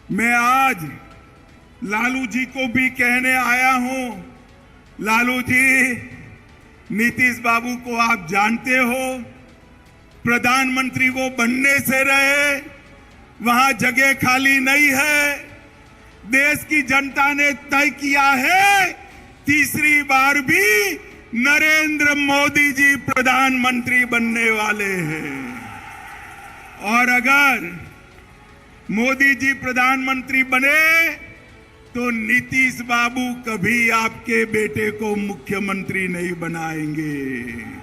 मैं आज लालू जी को भी कहने आया हूं, लालू जी, नीतीश बाबू को आप जानते हो, प्रधानमंत्री वो बनने से रहे, वहां जगह खाली नहीं है। देश की जनता ने तय किया है, तीसरी बार भी नरेंद्र मोदी जी प्रधानमंत्री बनने वाले हैं। और अगर मोदी जी प्रधानमंत्री बने तो नीतीश बाबू कभी आपके बेटे को मुख्यमंत्री नहीं बनाएंगे।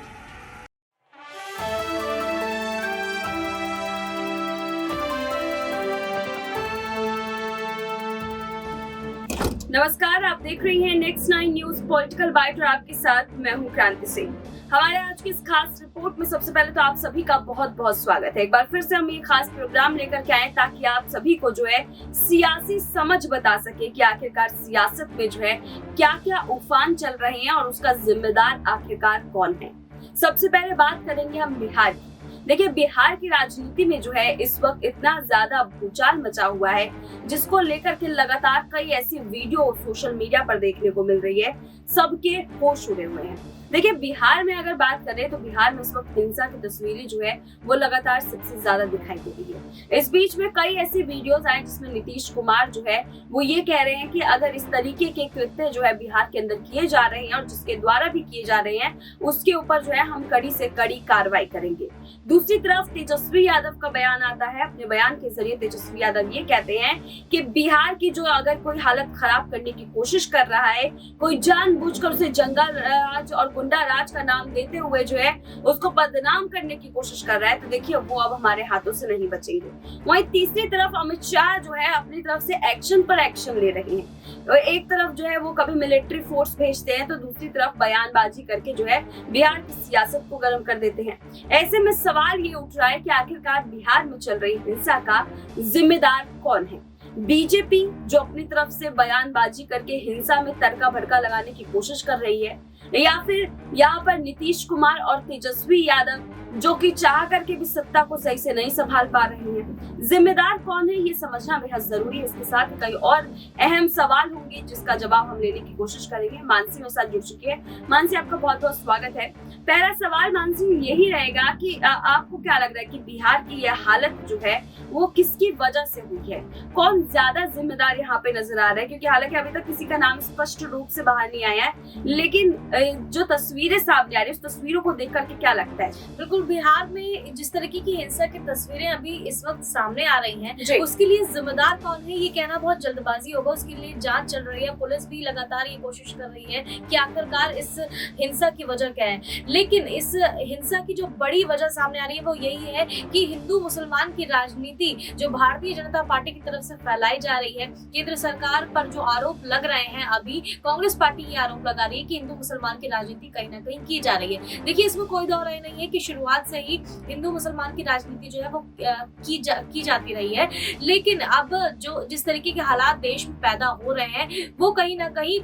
नमस्कार, आप देख रही हैं नेक्स्ट 9 न्यूज पॉलिटिकल बाइट और आपके साथ मैं हूं क्रांति सिंह। हमारे आज की इस खास रिपोर्ट में सबसे पहले तो आप सभी का बहुत बहुत स्वागत है। एक बार फिर से हम ये खास प्रोग्राम लेकर के आए ताकि आप सभी को जो है सियासी समझ बता सके कि आखिरकार सियासत में जो है क्या क्या उफान चल रहे हैं और उसका जिम्मेदार आखिरकार कौन है। सबसे पहले बात करेंगे हम बिहार की। देखिए, बिहार की राजनीति में जो है इस वक्त इतना ज्यादा भूचाल मचा हुआ है, जिसको लेकर के लगातार कई ऐसी वीडियो सोशल मीडिया पर देखने को मिल रही है। सबके होश उड़े हुए हैं। देखिए, बिहार में अगर बात करें तो बिहार में इस वक्त हिंसा की तस्वीरें जो है वो लगातार सबसे ज्यादा दिखाई दे रही है। इस बीच में कई ऐसी वीडियोस आए जिसमें नीतीश कुमार जो है वो ये कह रहे हैं कि अगर इस तरीके के कृत्य जो है बिहार के अंदर किए जा रहे हैं और जिसके द्वारा भी किए जा रहे हैं उसके ऊपर जो है हम कड़ी से कड़ी कार्रवाई करेंगे। दूसरी तरफ तेजस्वी यादव का बयान आता है। अपने बयान के जरिए तेजस्वी यादव ये कहते हैं कि बिहार की जो अगर कोई हालत खराब करने की कोशिश कर रहा है, कोई जानबूझकर उसे जंगल राज और गुंडा राज का नाम देते हुए जो है उसको बदनाम करने की कोशिश कर रहा है, तो देखिए वो अब हमारे हाथों से नहीं बचेंगे। वहीं तीसरी तरफ अमित शाह जो है अपनी तरफ से एक्शन पर एक्शन ले रहे हैं। तो एक तरफ जो है वो कभी मिलिट्री फोर्स भेजते हैं तो दूसरी तरफ बयानबाजी करके जो है बिहार की सियासत को गर्म कर देते हैं। ऐसे में सवाल ये उठ रहा है कि आखिरकार बिहार में चल रही हिंसा का जिम्मेदार कौन है। बीजेपी जो अपनी तरफ से बयानबाजी करके हिंसा में तड़का भड़का लगाने की कोशिश कर रही है, या फिर यहाँ पर नीतीश कुमार और तेजस्वी यादव जो कि चाह करके भी सत्ता को सही से नहीं संभाल पा रहे हैं। जिम्मेदार कौन है ये समझना बेहद जरूरी है। इसके साथ कई और अहम सवाल होंगे जिसका जवाब हम लेने की कोशिश करेंगे। मानसी मेरे साथ जुड़ चुकी है। मानसी, आपका बहुत बहुत स्वागत है। पहला सवाल मानसी यही रहेगा कि आपको क्या लग रहा है कि बिहार की यह हालत जो है वो किसकी वजह से हुई है? कौन ज्यादा जिम्मेदार यहाँ पे नजर आ रहा है? क्योंकि हालांकि अभी तक किसी का नाम स्पष्ट रूप से बाहर नहीं आया है, लेकिन जो तस्वीरें सामने आ रही है उस तस्वीरों को देख करके क्या लगता है? बिल्कुल, बिहार में जिस तरीके की हिंसा की तस्वीरें अभी इस वक्त सामने आ रही हैं, उसके लिए जिम्मेदार कौन है ये कहना बहुत जल्दबाजी होगा। उसके लिए जांच चल रही है, पुलिस भी लगातार ये कोशिश कर रही है कि आखिरकार इस हिंसा की वजह क्या है। लेकिन इस हिंसा की जो बड़ी वजह सामने आ रही है वो यही है कि हिंदू मुसलमान की राजनीति जो भारतीय जनता पार्टी की तरफ से फैलाई जा रही है। केंद्र सरकार पर जो आरोप लग रहे हैं, अभी कांग्रेस पार्टी ये आरोप लगा रही है कि हिंदू मुसलमान की राजनीति कहीं ना कहीं की जा रही है। देखिए, इसमें कोई दो राय नहीं है कि शुरुआत से ही हिंदू मुसलमान की राजनीति जो है वो की जाती रही है। लेकिन अब जो जिस तरीके के हालात देश में पैदा हो रहे हैं वो कहीं ना कहीं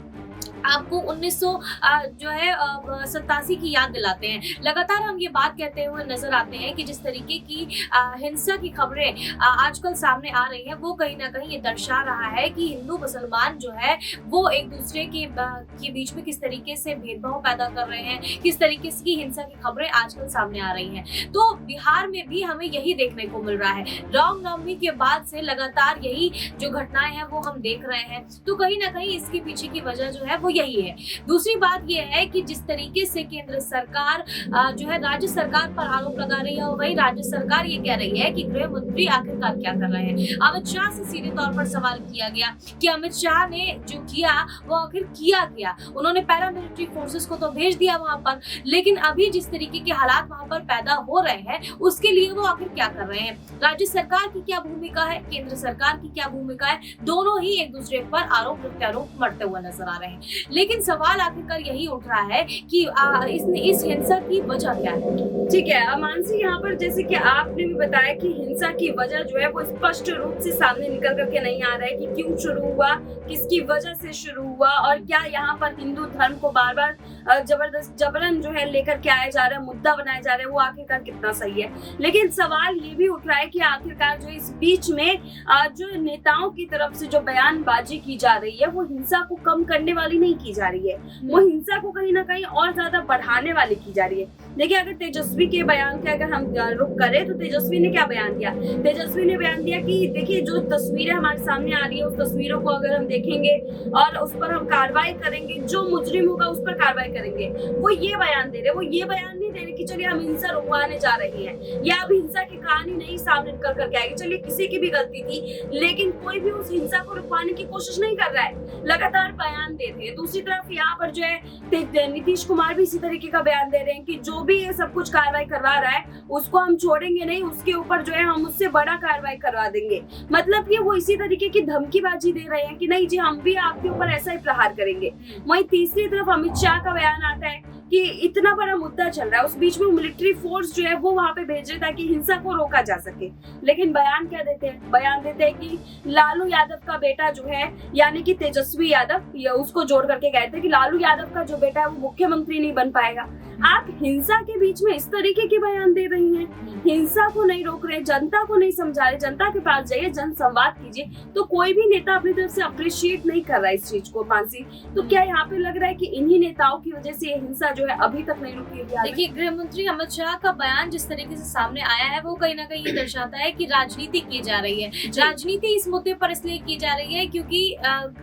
आपको 1987 की याद दिलाते हैं। लगातार हम ये बात कहते हुए नजर आते हैं कि जिस तरीके की हिंसा की खबरें आजकल सामने आ रही हैं वो कहीं ना कहीं ये दर्शा रहा है कि हिंदू मुसलमान जो है वो एक दूसरे के बीच में किस तरीके से भेदभाव पैदा कर रहे हैं, किस तरीके की हिंसा की खबरें आजकल सामने आ रही हैं। तो बिहार में भी हमें यही देखने को मिल रहा है। रामनवमी के बाद से लगातार यही जो घटनाएं हैं वो हम देख रहे हैं। तो कहीं ना कहीं इसके पीछे की वजह जो है वो यही है। दूसरी बात यह है कि जिस तरीके से केंद्र सरकार जो है राज्य सरकार पर आरोप लगा रही है, वही राज्य सरकार ये कह रही है कि गृह मंत्री आखिरकार क्या कर रहे हैं। अमित शाह से सीधे तौर पर सवाल किया गया कि अमित शाह ने जो किया वो आखिर किया क्या। उन्होंने पैरामिलिट्री फोर्सेस को तो भेज दिया वहां पर, लेकिन अभी जिस तरीके के हालात वहां पर पैदा हो रहे हैं उसके लिए वो आखिर क्या कर रहे हैं। राज्य सरकार की क्या भूमिका है, केंद्र सरकार की क्या भूमिका है, दोनों ही एक दूसरे पर आरोप प्रत्यारोप मरते हुए नजर आ रहे हैं। लेकिन सवाल आखिरकार यही उठ रहा है कि इस हिंसा की वजह क्या है। ठीक है मानसी, यहाँ पर जैसे कि आपने भी बताया कि हिंसा की वजह जो है वो स्पष्ट रूप से सामने निकल करके नहीं आ रहा है कि क्यों शुरू हुआ, किसकी वजह से शुरू हुआ और क्या यहाँ पर हिंदू धर्म को बार बार जबरन जो है लेकर के आया जा रहा है, मुद्दा बनाया जा रहा है, वो आखिरकार कितना सही है। लेकिन सवाल ये भी उठ रहा है कि आखिरकार जो इस बीच में जो नेताओं की तरफ से जो बयानबाजी की जा रही है वो हिंसा को कम करने वाली नहीं की जा रही है, वो हिंसा को कहीं ना कहीं और ज्यादा बढ़ाने वाली की जा रही है। देखिए अगर तेजस्वी के बयान के अगर हम रुख करें तो तेजस्वी ने क्या बयान दिया? तेजस्वी ने बयान दिया कि देखिए जो तस्वीरें हमारे सामने आ रही है उस तस्वीरों को अगर हम देखेंगे और उस पर हम कार्रवाई करेंगे, जो मुजरिम होगा उस पर कार्रवाई करेंगे। वो ये बयान दे रहे, वो ये बयान नहीं दे रहे कि चलिए हम हिंसा रुकवाने जा रहे हैं या अब हिंसा की कहानी नहीं सामने निकल करके आएगी, चलिए किसी की भी गलती थी लेकिन कोई भी उस हिंसा को रुकवाने की कोशिश नहीं कर रहा है, लगातार बयान देते हैं। दूसरी तरफ यहाँ पर जो है नीतीश कुमार भी इसी तरीके का बयान दे रहे हैं कि जो भी ये सब कुछ कार्रवाई करवा रहा है उसको हम छोड़ेंगे नहीं, उसके ऊपर जो है हम उससे बड़ा कार्रवाई करवा देंगे। मतलब ये वो इसी तरीके की धमकीबाजी दे रहे हैं कि नहीं जी हम भी आपके ऊपर ऐसा ही प्रहार करेंगे। वहीं तीसरी तरफ अमित शाह का बयान आता है कि इतना बड़ा मुद्दा चल रहा है, उस बीच में मिलिट्री फोर्स जो है वो वहां पे भेज रहे ताकि हिंसा को रोका जा सके। लेकिन बयान क्या देते हैं? बयान देते हैं कि लालू यादव का बेटा जो है यानी कि तेजस्वी यादव, उसको जोड़ करके कहते हैं कि लालू यादव का जो बेटा है वो मुख्यमंत्री नहीं बन पाएगा। आप हिंसा के बीच में इस तरीके के बयान दे रही हैं, हिंसा को नहीं रोक रहे, जनता को नहीं समझा रहे, जनता के पास जाइए, जन संवाद कीजिए। तो कोई भी नेता अपनी तरफ से अप्रिशिएट नहीं कर रहा है इस चीज को मानसी। तो क्या यहाँ पे लग रहा है कि इन्हीं नेताओं की वजह से ये हिंसा जो है अभी तक नहीं रुकी है? देखिए गृह मंत्री अमित शाह का बयान जिस तरीके से सामने आया है वो कहीं ना कहीं ये दर्शाता है कि राजनीति की जा रही है। राजनीति इस मुद्दे पर इसलिए की जा रही है क्योंकि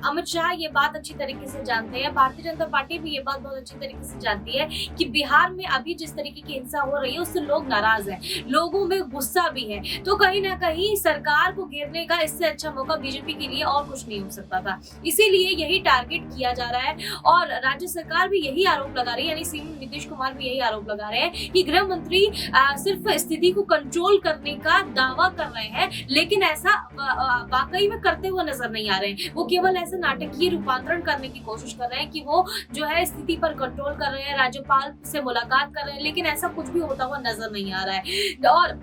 अमित शाह ये बात अच्छी तरीके से जानते हैं, भारतीय जनता पार्टी भी ये बात बहुत अच्छी तरीके से जानती है कि बिहार में अभी जिस तरीके की हिंसा हो रही है उससे लोग नाराज हैं, लोगों में गुस्सा भी है। तो कहीं ना कहीं सरकार को घेरने का इससे अच्छा मौका बीजेपी के लिए और कुछ नहीं हो सकता था, इसीलिए यही टारगेट किया जा रहा है। और राज्य सरकार भी यही आरोप लगा रही है, यानी सीएम नीतीश कुमार भी यही आरोप लगा रहे हैं कि गृह मंत्री सिर्फ स्थिति को कंट्रोल करने का दावा कर रहे हैं लेकिन ऐसा वाकई में करते हुए नजर नहीं आ रहे हैं। वो केवल ऐसा नाटकीय रूपांतरण करने की कोशिश कर रहे हैं कि वो जो है स्थिति पर कंट्रोल कर रहे हैं, राज्यपाल से मुलाकात कर रहे हैं, लेकिन ऐसा कुछ भी होता हुआ नजर नहीं आ रहा है। और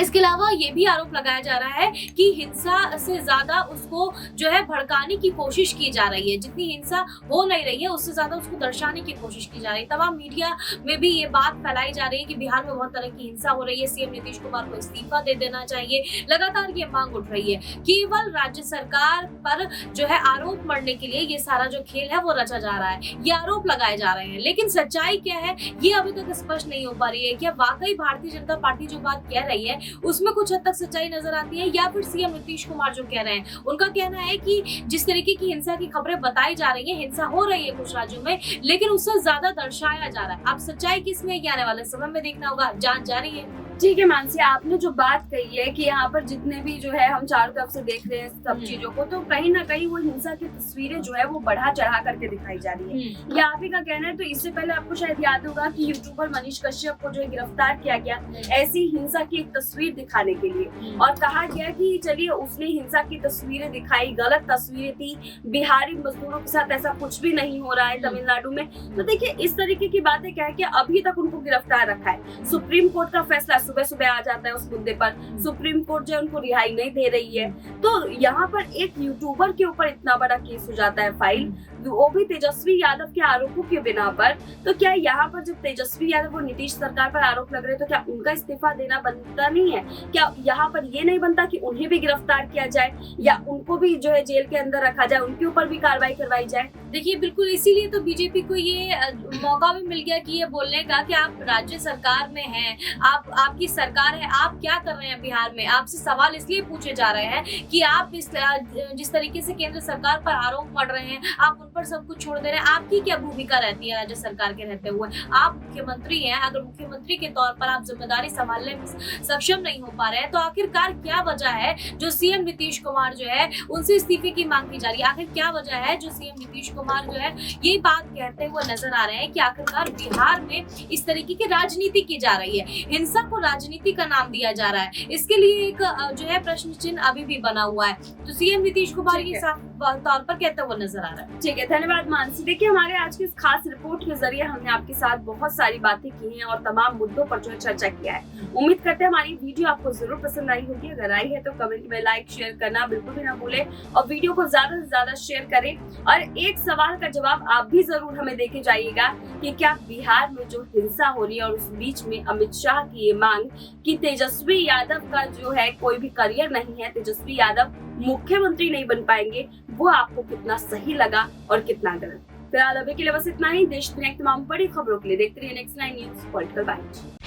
इसके अलावा ये भी आरोप लगाया जा रहा है कि हिंसा से ज्यादा उसको जो है भड़काने की कोशिश की जा रही है, जितनी हिंसा हो नहीं रही है उससे ज्यादा उसको दर्शाने की कोशिश की जा रही है। तमाम मीडिया में भी ये बात फैलाई जा रही है कि बिहार में बहुत तरह की हिंसा हो रही है, सीएम नीतीश कुमार को इस्तीफा दे देना चाहिए, लगातार ये मांग उठ रही है। केवल राज्य सरकार पर जो है आरोप मढ़ने के लिए ये सारा जो खेल है वो रचा जा रहा है, ये आरोप लगाए जा रहे हैं, लेकिन सच्चाई क्या है ये अभी तक स्पष्ट नहीं हो पा रही है। क्या वाकई भारतीय जनता पार्टी जो बात कह रही है उसमें कुछ हद तक सच्चाई नजर आती है या फिर सीएम नीतीश कुमार जो कह रहे हैं उनका कहना है कि जिस तरीके की हिंसा की खबरें बताई जा रही है, हिंसा हो रही है कुछ राज्यों में लेकिन उससे ज्यादा दर्शाया जा रहा है। अब सच्चाई किसमें है आने वाले समय में देखना होगा, जांच जारी है। ठीक है मानसी, आपने जो बात कही है कि यहाँ पर जितने भी जो है हम चारों तरफ से देख रहे हैं सब चीजों को, तो कहीं ना कहीं वो हिंसा की तस्वीरें जो है वो बढ़ा चढ़ा करके दिखाई जा रही है, ये आप ही का कहना है। तो इससे पहले आपको शायद याद होगा कि यूट्यूबर मनीष कश्यप को जो है गिरफ्तार किया गया ऐसी हिंसा की एक तस्वीर दिखाने के लिए, और कहा गया कि चलिए उसने हिंसा की तस्वीरें दिखाई, गलत तस्वीरें थी, बिहारी मजदूरों के साथ ऐसा कुछ भी नहीं हो रहा है तमिलनाडु में। तो देखिए इस तरीके की बातें क्या है कि अभी तक उनको गिरफ्तार रखा है, सुप्रीम कोर्ट का फैसला सुबह सुबह आ जाता है उस मुद्दे पर, सुप्रीम कोर्ट जो उनको रिहाई नहीं दे रही है। तो यहाँ पर एक यूट्यूबर के ऊपर इतना बड़ा केस हो जाता है फाइल, वो भी तेजस्वी यादव के आरोपों के बिना पर। तो क्या यहाँ पर जब तेजस्वी यादव और नीतीश सरकार पर आरोप लग रहे तो क्या उनका इस्तीफा देना बनता नहीं है? क्या यहाँ पर ये नहीं बनता कि उन्हें भी गिरफ्तार किया जाए या उनको भी जो है जेल के अंदर रखा जाए, उनके ऊपर भी कार्रवाई करवाई जाए? देखिए बिल्कुल इसीलिए तो बीजेपी को ये मौका भी मिल गया कि ये बोलने का कि आप राज्य सरकार में हैं, आपकी सरकार है, आप क्या कर रहे हैं बिहार में। आपसे सवाल इसलिए पूछे जा रहे हैं कि आप जिस तरीके से केंद्र सरकार पर आरोप मढ़ रहे हैं, आप उन पर सब कुछ छोड़ दे रहे हैं, आपकी क्या भूमिका रहती है राज्य सरकार के रहते हुए? आप मुख्यमंत्री हैं, अगर मुख्यमंत्री के तौर पर आप जिम्मेदारी संभालने में सक्षम नहीं हो पा रहे हैं तो आखिरकार क्या वजह है जो सीएम नीतीश कुमार जो है उनसे इस्तीफे की मांग की जा रही है? आखिर क्या वजह है जो सीएम नीतीश कुमार जो है ये बात कहते हुए नजर आ रहे हैं कि आखिरकार बिहार में इस तरीके की राजनीति की जा रही है, हिंसा को राजनीति का नाम दिया जा रहा है? इसके लिए एक जो है प्रश्न चिन्ह अभी भी बना हुआ है। तो सीएम नीतीश कुमार ये साफ तौर पर कहते हुए नजर आ रहा है। ठीक है। ठीक है, धन्यवाद मानसी। देखिए, हमारे आज की इस खास रिपोर्ट के जरिए हमने आपके साथ बहुत सारी बातें की हैं और तमाम मुद्दों पर जो है चर्चा किया है। उम्मीद करते हैं हमारी वीडियो आपको जरूर पसंद आई होगी। अगर आई है तो कमेंट में लाइक शेयर करना बिल्कुल भी ना भूलें और वीडियो को ज्यादा से ज्यादा शेयर करें। और एक सवाल का जवाब आप भी जरूर हमें देके जाइएगा कि क्या बिहार में जो हिंसा हो रही है और उस बीच में अमित शाह की ये मांग कि तेजस्वी यादव का जो है कोई भी करियर नहीं है, तेजस्वी यादव मुख्यमंत्री नहीं बन पाएंगे, वो आपको कितना सही लगा और कितना गलत। फिलहाल अभी के लिए बस इतना ही। देश दुनिया की तमाम बड़ी खबरों के लिए देखते रहिए नेक्स्ट 9 न्यूज़ पॉलिटिकल बाइट।